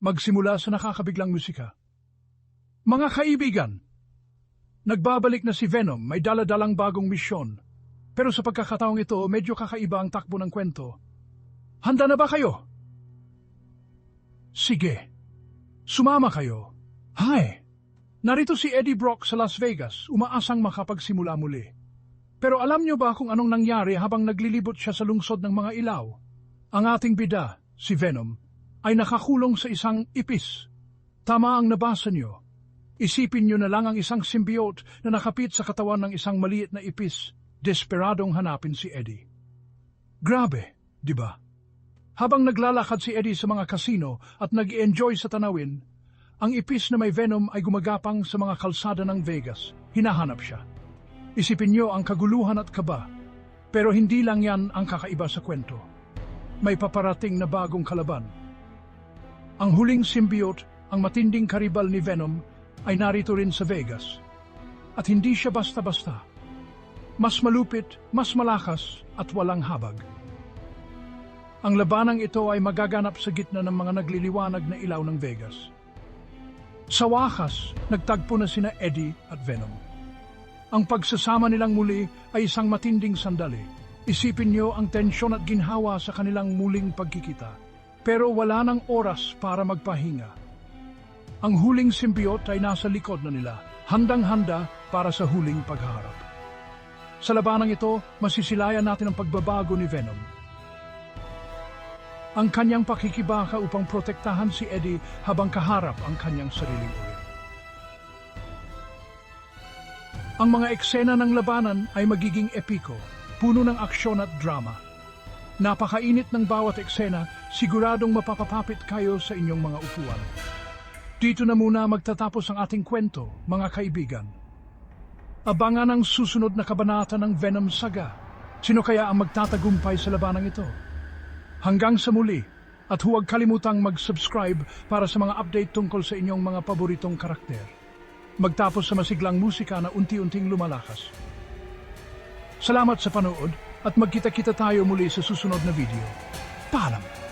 magsimula sa nakakabiglang musika. Mga kaibigan, nagbabalik na si Venom, may dala-dalang bagong misyon. Pero sa pagkakataong ito, medyo kakaiba ang takbo ng kwento. Handa na ba kayo? Sige, sumama kayo. Hi! Narito si Eddie Brock sa Las Vegas, umaasang makapagsimula muli. Pero alam niyo ba kung anong nangyari habang naglilibot siya sa lungsod ng mga ilaw? Ang ating bida, si Venom, ay nakakulong sa isang ipis. Tama ang nabasa niyo. Isipin niyo na lang ang isang symbiote na nakapit sa katawan ng isang maliit na ipis, desperadong hanapin si Eddie. Grabe, di ba? Habang naglalakad si Eddie sa mga kasino at nag-enjoy sa tanawin, ang ipis na may Venom ay gumagapang sa mga kalsada ng Vegas. Hinahanap siya. Isipin niyo ang kaguluhan at kaba. Pero hindi lang yan ang kakaiba sa kwento. May paparating na bagong kalaban. Ang huling symbiote, ang matinding karibal ni Venom, ay narito rin sa Vegas. At hindi siya basta-basta. Mas malupit, mas malakas, at walang habag. Ang labanang ito ay magaganap sa gitna ng mga nagliliwanag na ilaw ng Vegas. Sa wakas, nagtagpo na sina Eddie at Venom. Ang pagsasama nilang muli ay isang matinding sandali. Isipin niyo ang tensyon at ginhawa sa kanilang muling pagkikita. Pero wala nang oras para magpahinga. Ang huling symbiote ay nasa likod na nila, handang-handa para sa huling pagharap. Sa labanang ito, masisilayan natin ang pagbabago ni Venom. Ang kanyang pakikibaka upang protektahan si Eddie habang kaharap ang kanyang sariling uri. Ang mga eksena ng labanan ay magiging epiko, puno ng aksyon at drama. Napakainit ng bawat eksena, siguradong mapapapapit kayo sa inyong mga upuan. Dito na muna magtatapos ang ating kwento, mga kaibigan. Abangan ang susunod na kabanata ng Venom Saga. Sino kaya ang magtatagumpay sa labanang ito? Hanggang sa muli, at huwag kalimutang mag-subscribe para sa mga update tungkol sa inyong mga paboritong karakter. Magtapos sa masiglang musika na unti-unting lumalakas. Salamat sa panood at magkita-kita tayo muli sa susunod na video. Paalam!